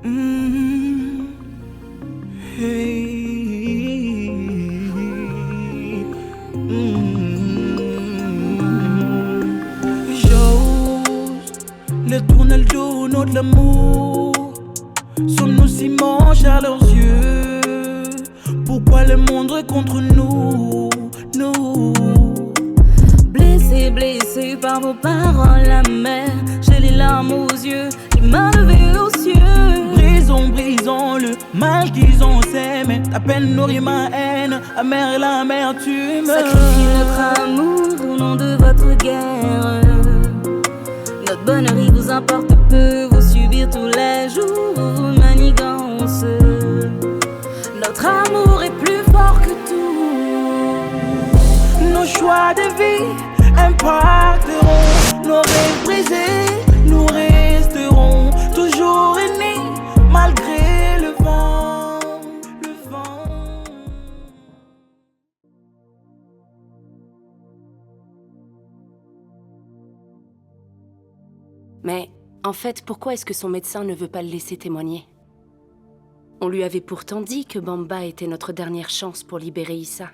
Mm, hey, J'ose le tourner le dos, notre l'amour. Sommes-nous si manches à leurs yeux? Pourquoi le monde est contre nous, nous? Blessé, blessé par vos paroles amères, j'ai les larmes aux yeux, les mains levées aux cieux. Brisons, brisons le mal qu'ils ont s'aimé. Ta peine nourrit ma haine, amère l'amertume. Sacrifiez notre amour au nom de votre guerre. Notre bonheur il vous importe peu, vous subir tous les jours vos manigances. Notre amour est plus fort que tout. Nos choix de vie impacteront nos rêves brisés. Nous resterons toujours unis malgré le vent, le vent. Mais en fait, pourquoi est-ce que son médecin ne veut pas le laisser témoigner? On lui avait pourtant dit que Bamba était notre dernière chance pour libérer Issa.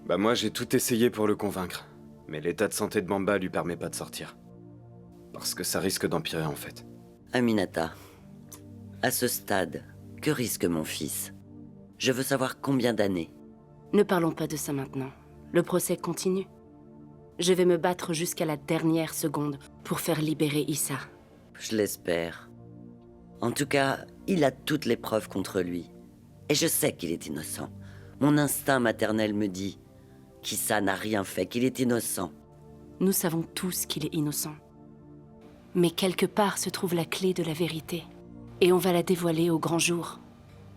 Bah moi j'ai tout essayé pour le convaincre, mais l'état de santé de Bamba lui permet pas de sortir. Parce que ça risque d'empirer en fait. Aminata, à ce stade, que risque mon fils? Je veux savoir combien d'années. Ne parlons pas de ça maintenant. Le procès continue. Je vais me battre jusqu'à la dernière seconde pour faire libérer Issa. Je l'espère. En tout cas, il a toutes les preuves contre lui. Et je sais qu'il est innocent. Mon instinct maternel me dit qu'Issa n'a rien fait, qu'il est innocent. Nous savons tous qu'il est innocent. Mais quelque part se trouve la clé de la vérité. Et on va la dévoiler au grand jour.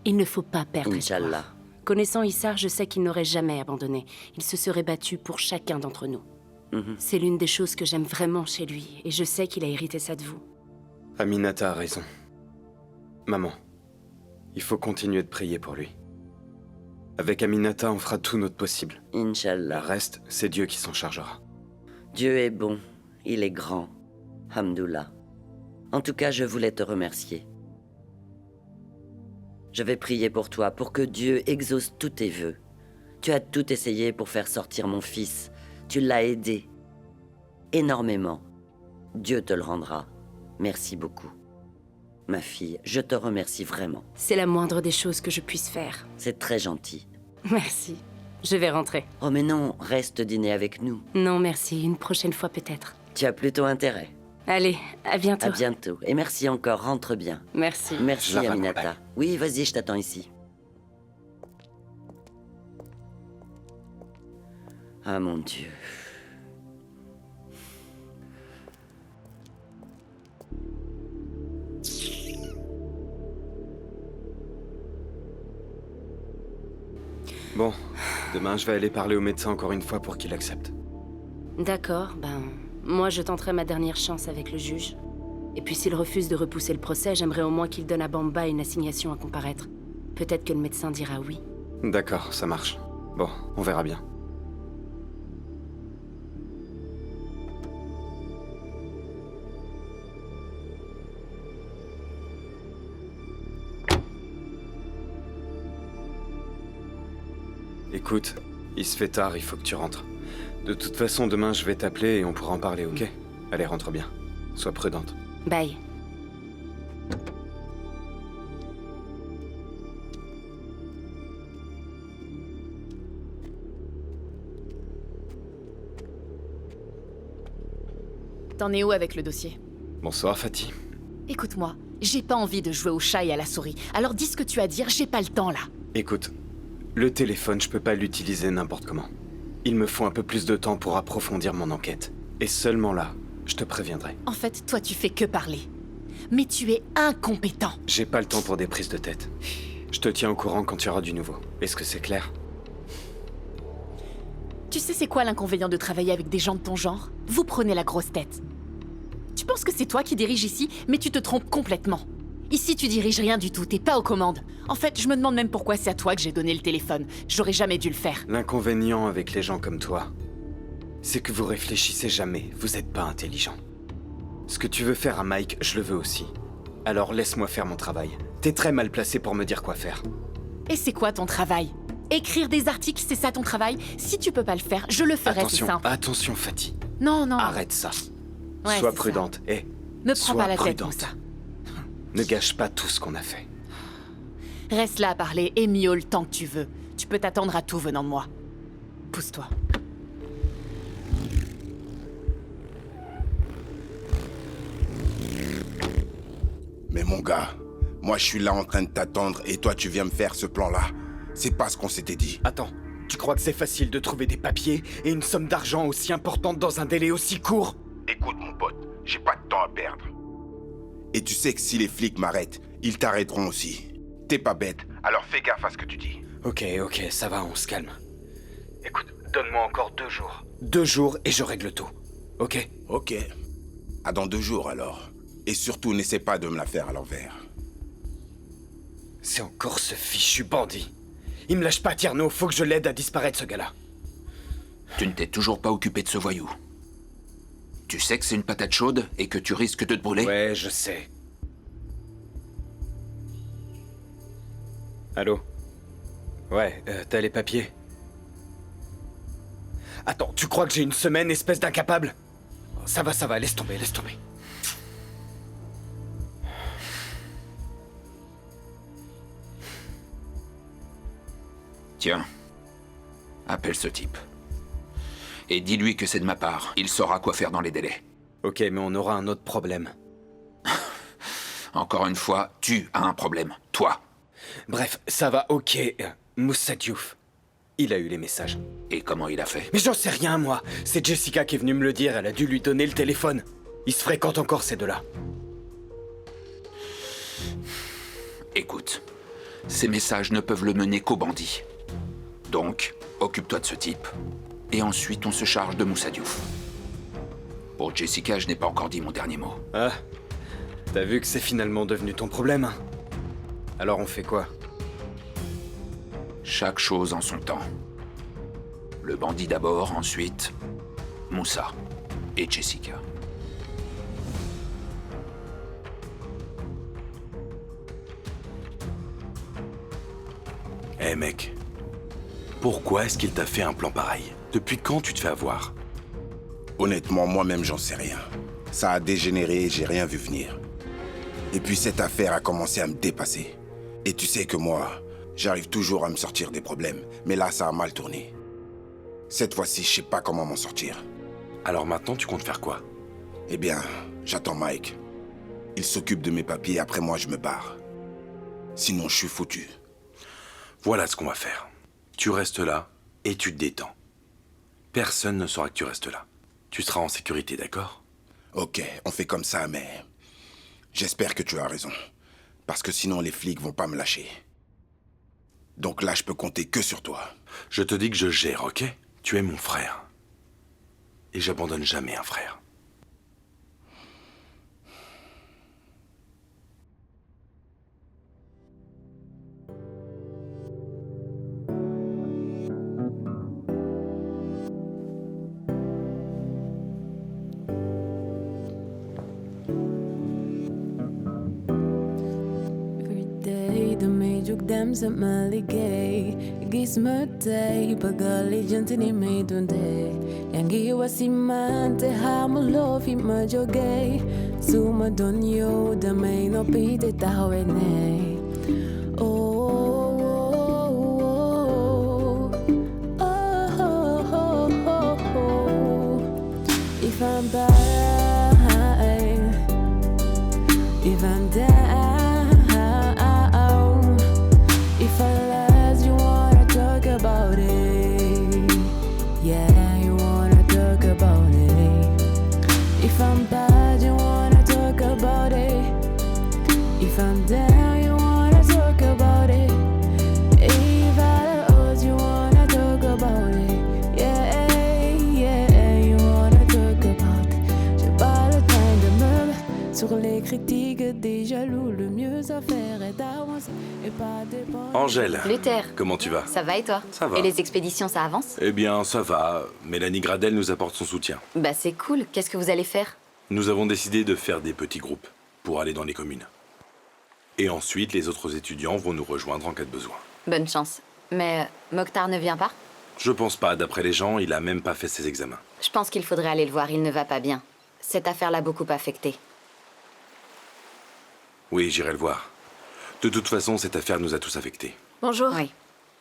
Il ne faut pas perdre espoir. Inch'Allah. Connaissant Issa, je sais qu'il n'aurait jamais abandonné. Il se serait battu pour chacun d'entre nous. C'est l'une des choses que j'aime vraiment chez lui, et je sais qu'il a hérité ça de vous. Aminata a raison. Maman, il faut continuer de prier pour lui. Avec Aminata, on fera tout notre possible. Le Inch'Allah. reste, c'est Dieu qui s'en chargera. Dieu est bon, il est grand. Hamdoullah. En tout cas, je voulais te remercier. Je vais prier pour toi, pour que Dieu exauce tous tes vœux. Tu as tout essayé pour faire sortir mon fils. Tu l'as aidé. Énormément. Dieu te le rendra. Merci beaucoup. Ma fille, je te remercie vraiment. C'est la moindre des choses que je puisse faire. C'est très gentil. Merci. Je vais rentrer. Oh mais non, reste dîner avec nous. Non, merci. Une prochaine fois peut-être. Tu as plutôt intérêt. Allez, à bientôt. À bientôt. Et merci encore, rentre bien. Merci. Merci Je la Aminata. raccompagne. Oui, vas-y, je t'attends ici. Ah mon Dieu. Bon, demain je vais aller parler au médecin encore une fois pour qu'il accepte. D'accord, moi je tenterai ma dernière chance avec le juge. Et puis s'il refuse de repousser le procès, j'aimerais au moins qu'il donne à Bamba une assignation à comparaître. Peut-être que le médecin dira oui. D'accord, ça marche. Bon, on verra bien. Écoute, il se fait tard, il faut que tu rentres. De toute façon, demain je vais t'appeler et on pourra en parler, ok? Allez, rentre bien. Sois prudente. Bye. T'en es où avec le dossier? Bonsoir, Fatih. Écoute-moi, j'ai pas envie de jouer au chat et à la souris. Alors dis ce que tu as à dire, j'ai pas le temps là. Écoute, le téléphone, je peux pas l'utiliser n'importe comment. Il me faut un peu plus de temps pour approfondir mon enquête. Et seulement là, je te préviendrai. En fait, toi tu fais que parler. Mais tu es incompétent. J'ai pas le temps pour des prises de tête. Je te tiens au courant quand il y aura du nouveau. Est-ce que c'est clair? Tu sais c'est quoi l'inconvénient de travailler avec des gens de ton genre? Vous prenez la grosse tête. Tu penses que c'est toi qui diriges ici, mais tu te trompes complètement. Ici, tu diriges rien du tout, t'es pas aux commandes. En fait, je me demande même pourquoi c'est à toi que j'ai donné le téléphone. J'aurais jamais dû le faire. L'inconvénient avec les gens comme toi, c'est que vous réfléchissez jamais, vous êtes pas intelligent. Ce que tu veux faire à Mike, je le veux aussi. Alors laisse-moi faire mon travail. T'es très mal placé pour me dire quoi faire. Et c'est quoi ton travail? Écrire des articles, c'est ça ton travail? Si tu peux pas le faire, je le ferai, c'est Attention, simple. attention Fatih. Non, non. Arrête ça. Ouais, Sois c'est prudente. ça. Et Me prends sois pas la prudente. tête, Moussa. Ne gâche pas tout ce qu'on a fait. Reste là à parler et miaule tant que tu veux. Tu peux t'attendre à tout venant de moi. Pousse-toi. Mais mon gars, moi je suis là en train de t'attendre et toi tu viens me faire ce plan-là. C'est pas ce qu'on s'était dit. Attends, tu crois que c'est facile de trouver des papiers et une somme d'argent aussi importante dans un délai aussi court? Écoute mon pote, j'ai pas de temps à perdre. Et tu sais que si les flics m'arrêtent, ils t'arrêteront aussi. T'es pas bête, alors fais gaffe à ce que tu dis. Ok, ça va, on se calme. Écoute, donne-moi encore 2 jours. 2 jours et je règle tout. Ok? Ok. À dans 2 jours alors. Et surtout, n'essaie pas de me la faire à l'envers. C'est encore ce fichu bandit. Il me lâche pas, Tierno, faut que je l'aide à disparaître ce gars-là. Tu ne t'es toujours pas occupé de ce voyou. Tu sais que c'est une patate chaude et que tu risques de te brûler? Ouais, je sais. Allô? Ouais, t'as les papiers? Attends, tu crois que j'ai une semaine, espèce d'incapable? Ça va, laisse tomber. Tiens, appelle ce type. Et dis-lui que c'est de ma part. Il saura quoi faire dans les délais. Ok, mais on aura un autre problème. Encore une fois, tu as un problème. Toi. Bref, ça va, ok. Moussa Diouf. Il a eu les messages. Et comment il a fait? Mais j'en sais rien, moi. C'est Jessica qui est venue me le dire. Elle a dû lui donner le téléphone. Ils se fréquentent encore, ces deux-là. Écoute, ces messages ne peuvent le mener qu'au bandit. Donc, occupe-toi de ce type. Et ensuite, on se charge de Moussa Diouf. Pour Jessica, je n'ai pas encore dit mon dernier mot. Ah, t'as vu que c'est finalement devenu ton problème, hein? Alors on fait quoi? Chaque chose en son temps. Le bandit d'abord, ensuite Moussa et Jessica. Eh mec, pourquoi est-ce qu'il t'a fait un plan pareil? Depuis quand tu te fais avoir? Honnêtement, moi-même, j'en sais rien. Ça a dégénéré et j'ai rien vu venir. Et puis cette affaire a commencé à me dépasser. Et tu sais que moi, j'arrive toujours à me sortir des problèmes. Mais là, ça a mal tourné. Cette fois-ci, je sais pas comment m'en sortir. Alors maintenant, tu comptes faire quoi? Eh bien, j'attends Mike. Il s'occupe de mes papiers, après moi, je me barre. Sinon, je suis foutu. Voilà ce qu'on va faire. Tu restes là et tu te détends. Personne ne saura que tu restes là. Tu seras en sécurité, d'accord? Ok, on fait comme ça, mais... J'espère que tu as raison. Parce que sinon, les flics vont pas me lâcher. Donc là, je peux compter que sur toi. Je te dis que je gère, ok? Tu es mon frère. Et j'abandonne jamais un frère. Dem sa maligay Gis matay Pag-alijan tinimay tunde Yang iwasimante Hamulofi majogay Sumadonyo Damay no pite tawene If I'm bad If I'm down If I last, you wanna talk about it. Yeah, you wanna talk about it. If I'm bad, you wanna talk about it. If I'm down, you wanna talk about it. If I lost, you wanna talk about it. Yeah, you wanna talk about it. J'ai pas le temps de me mettre sur les critiques des jaloux. Le mieux à faire est d'avancer. Angèle, Luther, comment tu vas? ça va et toi? Ça va. Et les expéditions, ça avance? Eh bien, ça va. Mélanie Gradel nous apporte son soutien. Bah c'est cool, qu'est-ce que vous allez faire? Nous avons décidé de faire des petits groupes pour aller dans les communes. Et ensuite, les autres étudiants vont nous rejoindre en cas de besoin. Bonne chance. Mais Mokhtar ne vient pas? Je pense pas, d'après les gens, il a même pas fait ses examens. Je pense qu'il faudrait aller le voir, il ne va pas bien. Cette affaire l'a beaucoup affecté. Oui, j'irai le voir. De toute façon, cette affaire nous a tous affectés. Bonjour. Oui.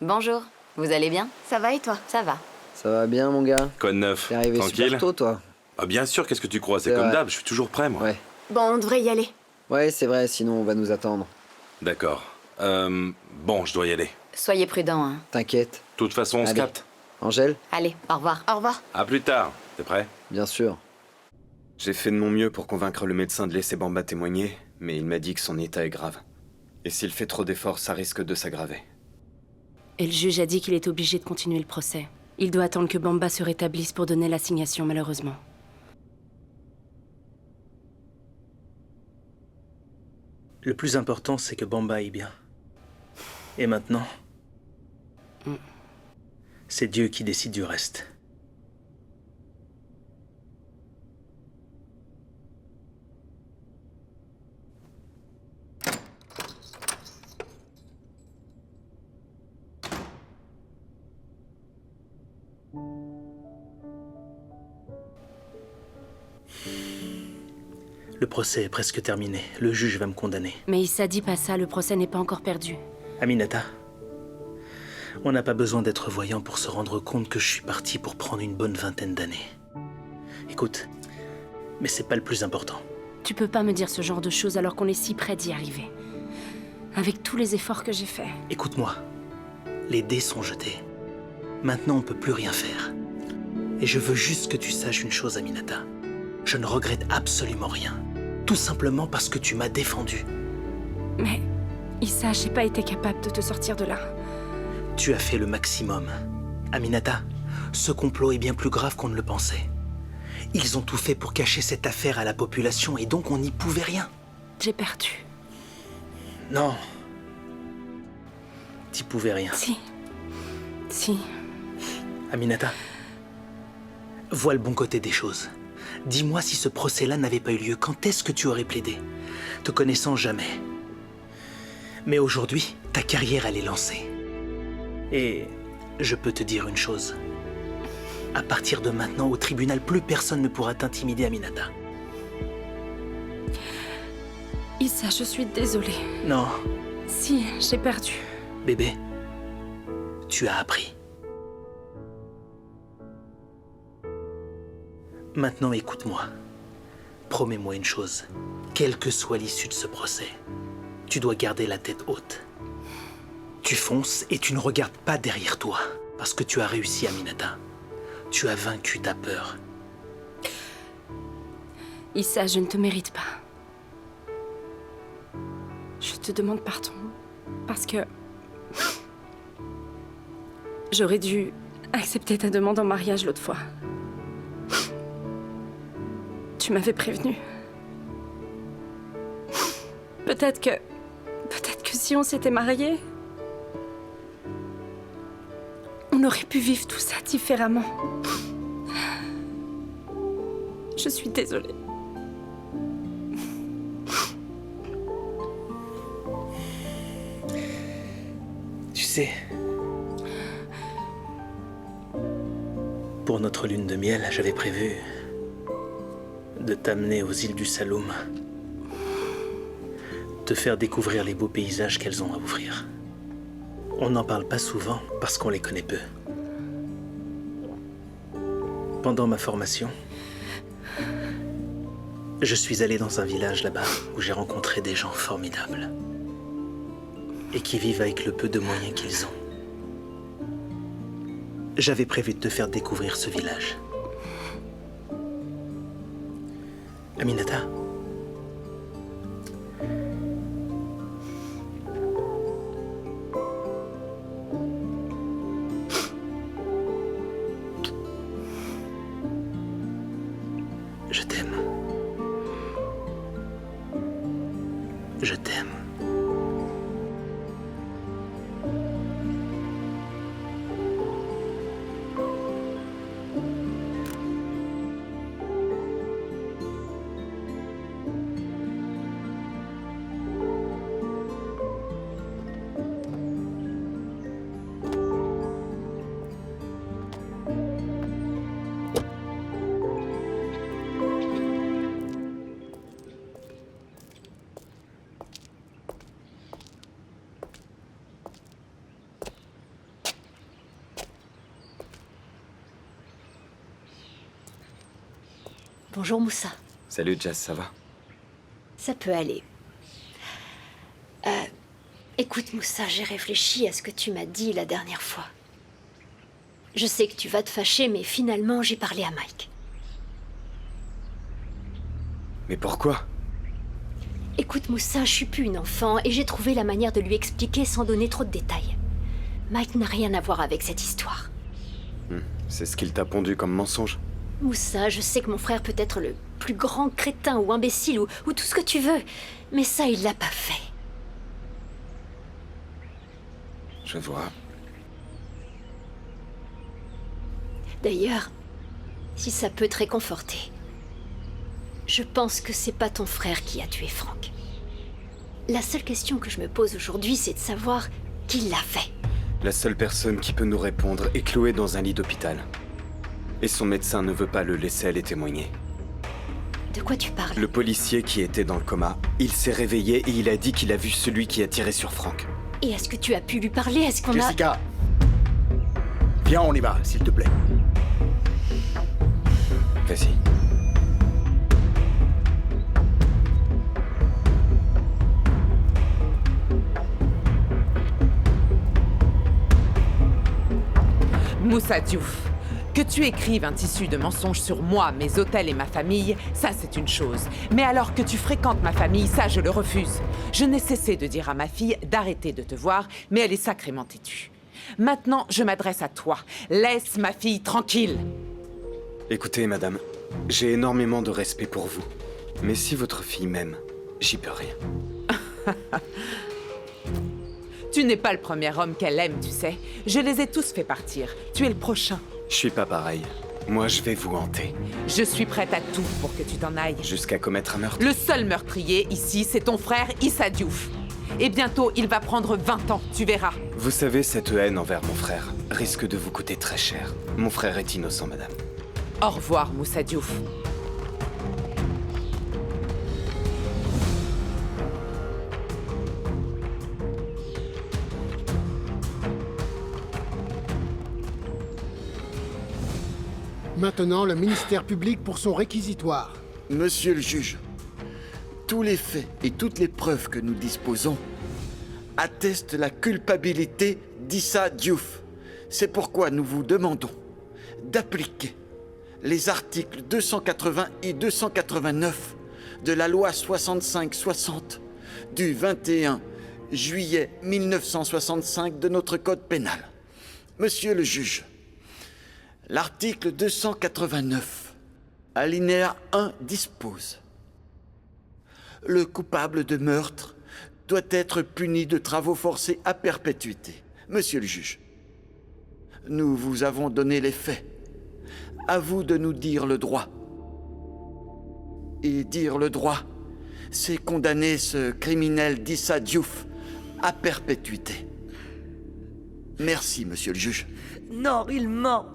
Bonjour. Vous allez bien? Ça va et toi? Ça va. Ça va bien, mon gars? Quoi de neuf? T'es arrivé Tranquille? super tôt, toi. Ah bien sûr, qu'est-ce que tu crois? C'est C'est comme vrai. d'hab, je suis toujours prêt, moi. Ouais. Bon, on devrait y aller. Ouais, c'est vrai, sinon on va nous attendre. D'accord. Bon, je dois y aller. Soyez prudents, hein. T'inquiète. De toute façon, on se Allez. capte. Angèle? Allez, au revoir. Au revoir. À plus tard. T'es prêt? Bien sûr. J'ai fait de mon mieux pour convaincre le médecin de laisser Bamba témoigner, mais il m'a dit que son état est grave. Et s'il fait trop d'efforts, ça risque de s'aggraver. Et le juge a dit qu'il est obligé de continuer le procès. Il doit attendre que Bamba se rétablisse pour donner l'assignation, malheureusement. Le plus important, c'est que Bamba aille bien. Et maintenant, c'est Dieu qui décide du reste. Le procès est presque terminé. Le juge va me condamner. Mais Issa dit pas ça, le procès n'est pas encore perdu. Aminata, on n'a pas besoin d'être voyant pour se rendre compte que je suis parti pour prendre une bonne vingtaine d'années. Écoute, mais c'est pas le plus important. Tu peux pas me dire ce genre de choses alors qu'on est si près d'y arriver. Avec tous les efforts que j'ai faits. Écoute-moi, les dés sont jetés. Maintenant, on peut plus rien faire. Et je veux juste que tu saches une chose, Aminata. Je ne regrette absolument rien. Tout simplement parce que tu m'as défendu. Mais, Issa, j'ai pas été capable de te sortir de là. Tu as fait le maximum. Aminata, ce complot est bien plus grave qu'on ne le pensait. Ils ont tout fait pour cacher cette affaire à la population et donc on n'y pouvait rien. J'ai perdu. Non. T'y pouvais rien. Si. Aminata, vois le bon côté des choses. Dis-moi si ce procès-là n'avait pas eu lieu, quand est-ce que tu aurais plaidé? Te connaissant jamais. Mais aujourd'hui, ta carrière, elle est lancée. Et je peux te dire une chose. À partir de maintenant, au tribunal, plus personne ne pourra t'intimider, Aminata. Issa, je suis désolée. Non. Si, j'ai perdu. Bébé, tu as appris. Maintenant, écoute-moi. Promets-moi une chose. Quelle que soit l'issue de ce procès, tu dois garder la tête haute. Tu fonces et tu ne regardes pas derrière toi. Parce que tu as réussi, Aminata. Tu as vaincu ta peur. Issa, je ne te mérite pas. Je te demande pardon. Parce que... j'aurais dû accepter ta demande en mariage l'autre fois. Tu m'avais prévenu. Peut-être que si on s'était mariés, on aurait pu vivre tout ça différemment. Je suis désolée. Tu sais, pour notre lune de miel, j'avais prévu de t'amener aux îles du Saloum, te faire découvrir les beaux paysages qu'elles ont à offrir. On n'en parle pas souvent parce qu'on les connaît peu. Pendant ma formation, je suis allé dans un village là-bas où j'ai rencontré des gens formidables et qui vivent avec le peu de moyens qu'ils ont. J'avais prévu de te faire découvrir ce village. Aminata, je t'aime. Je t'aime. Bonjour Moussa. Salut Jess, ça va? Ça peut aller. Écoute Moussa, j'ai réfléchi à ce que tu m'as dit la dernière fois. Je sais que tu vas te fâcher, mais finalement j'ai parlé à Mike. Mais pourquoi? Écoute Moussa, je suis plus une enfant et j'ai trouvé la manière de lui expliquer sans donner trop de détails. Mike n'a rien à voir avec cette histoire. C'est ce qu'il t'a pondu comme mensonge? Moussa, je sais que mon frère peut être le plus grand crétin ou imbécile ou tout ce que tu veux, mais ça il l'a pas fait. Je vois. D'ailleurs, si ça peut te réconforter, je pense que c'est pas ton frère qui a tué Frank. La seule question que je me pose aujourd'hui, c'est de savoir qui l'a fait. La seule personne qui peut nous répondre est clouée dans un lit d'hôpital. Et son médecin ne veut pas le laisser aller témoigner. De quoi tu parles? Le policier qui était dans le coma, il s'est réveillé et il a dit qu'il a vu celui qui a tiré sur Frank. Et est-ce que tu as pu lui parler? Est-ce qu'on a... Jessica, viens, on y va, s'il te plaît. Vas-y. Moussa Diouf, que tu écrives un tissu de mensonges sur moi, mes hôtels et ma famille, ça c'est une chose. Mais alors que tu fréquentes ma famille, ça je le refuse. Je n'ai cessé de dire à ma fille d'arrêter de te voir, mais elle est sacrément têtue. Maintenant, je m'adresse à toi. Laisse ma fille tranquille. Écoutez, madame, j'ai énormément de respect pour vous. Mais si votre fille m'aime, j'y peux rien. Tu n'es pas le premier homme qu'elle aime, tu sais. Je les ai tous fait partir. Tu es le prochain. Je suis pas pareil. Moi, je vais vous hanter. Je suis prête à tout pour que tu t'en ailles. Jusqu'à commettre un meurtre? Le seul meurtrier ici, c'est ton frère Issa Diouf. Et bientôt, il va prendre 20 ans, tu verras. Vous savez, cette haine envers mon frère risque de vous coûter très cher. Mon frère est innocent, madame. Au revoir, Moussa Diouf. Maintenant, le ministère public pour son réquisitoire. Monsieur le juge, tous les faits et toutes les preuves que nous disposons attestent la culpabilité d'Issa Diouf. C'est pourquoi nous vous demandons d'appliquer les articles 280 et 289 de la loi 65-60 du 21 juillet 1965 de notre code pénal. Monsieur le juge, l'article 289, alinéa 1 dispose: le coupable de meurtre doit être puni de travaux forcés à perpétuité. Monsieur le juge, nous vous avons donné les faits. À vous de nous dire le droit. Et dire le droit, c'est condamner ce criminel d'Issa Diouf à perpétuité. Merci, monsieur le juge. Non, il ment.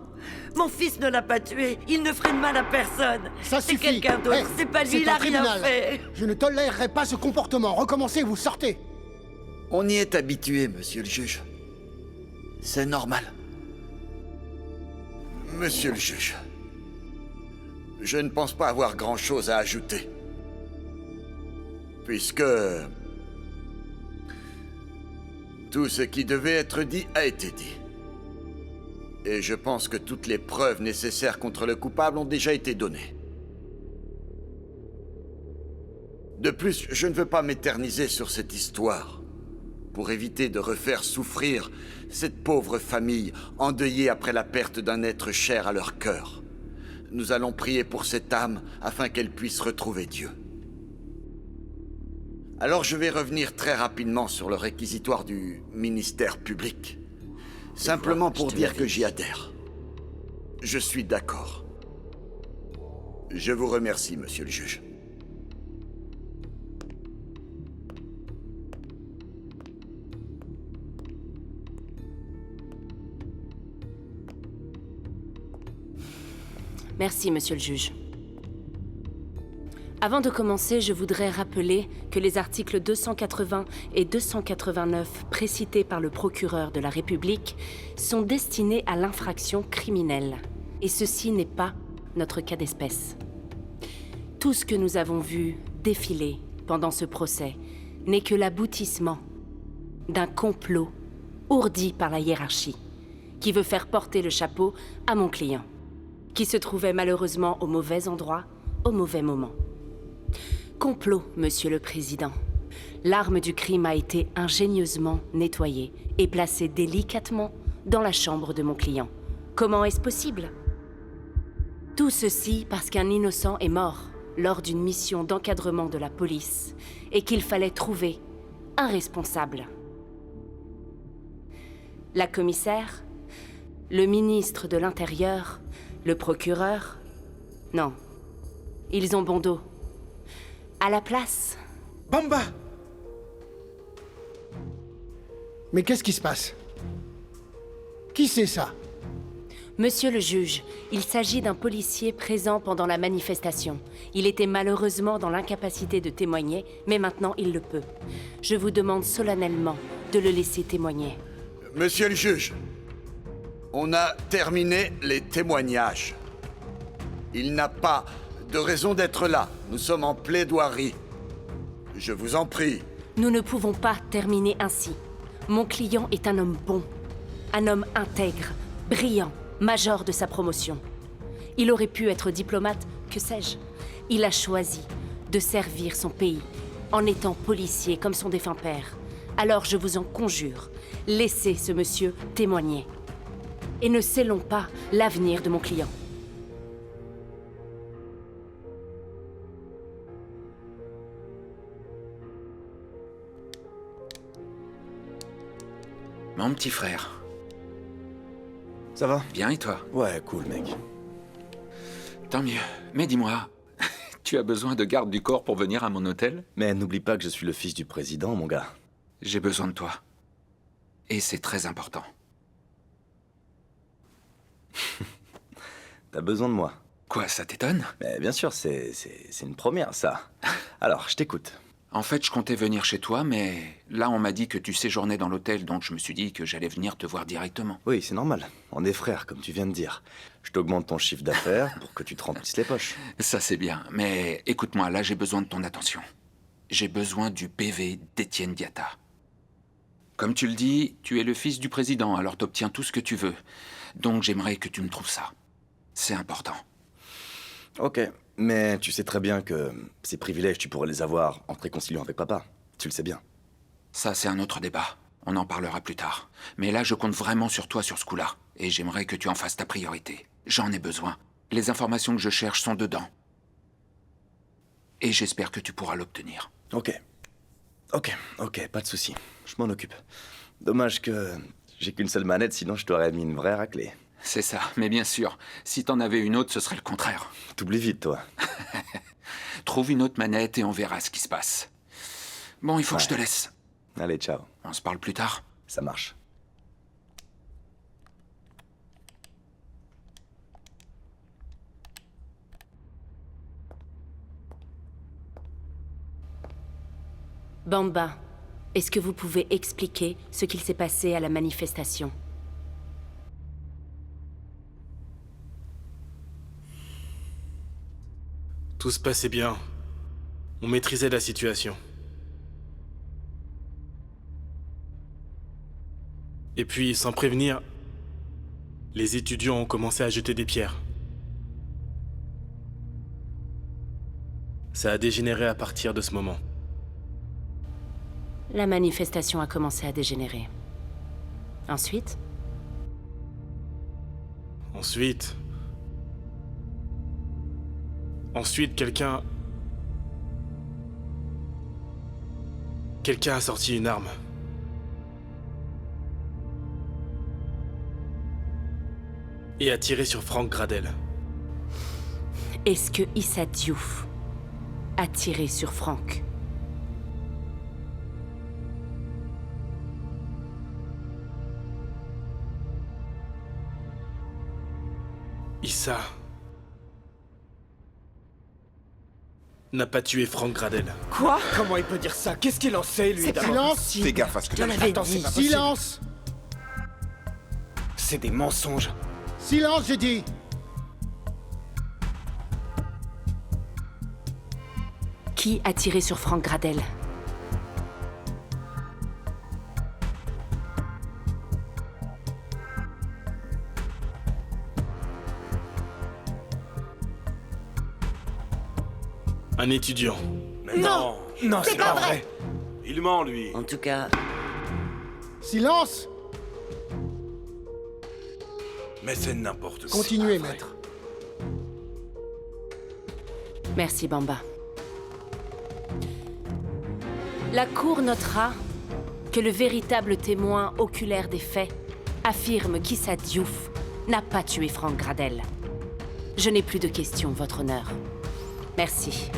Mon fils ne l'a pas tué. Il ne ferait de mal à personne. Ça c'est suffit. quelqu'un d'autre. Hey, c'est pas lui, c'est il un a rien tribunal. fait. Je ne tolérerai pas ce comportement. Recommencez, vous sortez. On y est habitué, monsieur le juge. C'est normal. Monsieur le juge, je ne pense pas avoir grand-chose à ajouter. Puisque tout ce qui devait être dit a été dit. Et je pense que toutes les preuves nécessaires contre le coupable ont déjà été données. De plus, je ne veux pas m'éterniser sur cette histoire, pour éviter de refaire souffrir cette pauvre famille endeuillée après la perte d'un être cher à leur cœur. Nous allons prier pour cette âme afin qu'elle puisse retrouver Dieu. Alors je vais revenir très rapidement sur le réquisitoire du ministère public. Simplement pour dire que j'y adhère. Je suis d'accord. Je vous remercie, monsieur le juge. Merci, monsieur le juge. Avant de commencer, je voudrais rappeler que les articles 280 et 289 précités par le procureur de la République sont destinés à l'infraction criminelle. Et ceci n'est pas notre cas d'espèce. Tout ce que nous avons vu défiler pendant ce procès n'est que l'aboutissement d'un complot ourdi par la hiérarchie, qui veut faire porter le chapeau à mon client, qui se trouvait malheureusement au mauvais endroit, au mauvais moment. Complot, Monsieur le Président. L'arme du crime a été ingénieusement nettoyée et placée délicatement dans la chambre de mon client. Comment est-ce possible? Tout ceci parce qu'un innocent est mort lors d'une mission d'encadrement de la police et qu'il fallait trouver un responsable. La commissaire, le ministre de l'Intérieur, le procureur... Non, ils ont bon dos. À la place... Bamba! Mais qu'est-ce qui se passe? Qui c'est ça? Monsieur le juge, il s'agit d'un policier présent pendant la manifestation. Il était malheureusement dans l'incapacité de témoigner, mais maintenant il le peut. Je vous demande solennellement de le laisser témoigner. Monsieur le juge, on a terminé les témoignages. Il n'a pas de raison d'être là. Nous sommes en plaidoirie. Je vous en prie. Nous ne pouvons pas terminer ainsi. Mon client est un homme bon, un homme intègre, brillant, major de sa promotion. Il aurait pu être diplomate, que sais-je. Il a choisi de servir son pays en étant policier comme son défunt père. Alors je vous en conjure, laissez ce monsieur témoigner. Et ne scellons pas l'avenir de mon client. Mon petit frère. Ça va? Bien, et toi? Ouais, cool, mec. Tant mieux. Mais dis-moi, tu as besoin de garde du corps pour venir à mon hôtel? Mais n'oublie pas que je suis le fils du président, mon gars. J'ai besoin de toi. Et c'est très important. T'as besoin de moi? Quoi, ça t'étonne? Mais bien sûr, c'est une première, ça. Alors, je t'écoute. En fait, je comptais venir chez toi, mais là, on m'a dit que tu séjournais dans l'hôtel, donc je me suis dit que j'allais venir te voir directement. Oui, c'est normal. On est frères, comme tu viens de dire. Je t'augmente ton chiffre d'affaires pour que tu te remplisses les poches. Ça, c'est bien. Mais écoute-moi, là, j'ai besoin de ton attention. J'ai besoin du PV d'Étienne Diatta. Comme tu le dis, tu es le fils du président, alors t'obtiens tout ce que tu veux. Donc j'aimerais que tu me trouves ça. C'est important. Ok, mais tu sais très bien que ces privilèges, tu pourrais les avoir en te réconciliant avec papa. Tu le sais bien. Ça, c'est un autre débat. On en parlera plus tard. Mais là, je compte vraiment sur toi sur ce coup-là. Et j'aimerais que tu en fasses ta priorité. J'en ai besoin. Les informations que je cherche sont dedans. Et j'espère que tu pourras l'obtenir. Ok, pas de souci. Je m'en occupe. Dommage que j'ai qu'une seule manette, sinon je t'aurais mis une vraie raclée. C'est ça, mais bien sûr. Si t'en avais une autre, ce serait le contraire. T'oublies vite, toi. Trouve une autre manette et on verra ce qui se passe. Bon, il faut que je te laisse. Allez, ciao. On se parle plus tard. Ça marche. Bamba, est-ce que vous pouvez expliquer ce qu'il s'est passé à la manifestation? Tout se passait bien. On maîtrisait la situation. Et puis, sans prévenir, les étudiants ont commencé à jeter des pierres. Ça a dégénéré à partir de ce moment. La manifestation a commencé à dégénérer. Ensuite? Ensuite, quelqu'un a sorti une arme. Et a tiré sur Frank Gradel. Est-ce que Issa Diouf a tiré sur Frank? Issa n'a pas tué Frank Gradel. Quoi? Comment il peut dire ça? Qu'est-ce qu'il en sait, lui? Silence! Fais gaffe à ce que tu dis. Attends, c'est pas possible. Silence! C'est des mensonges. Silence, j'ai dit! Qui a tiré sur Frank Gradel? Un étudiant. Mais Non, c'est pas vrai. Il ment, lui. En tout cas, Silence! Mais c'est n'importe quoi. Continuez, maître. Merci, Bamba. La Cour notera que le véritable témoin oculaire des faits affirme qu'Issa Diouf n'a pas tué Frank Gradel. Je n'ai plus de questions, Votre Honneur. Merci.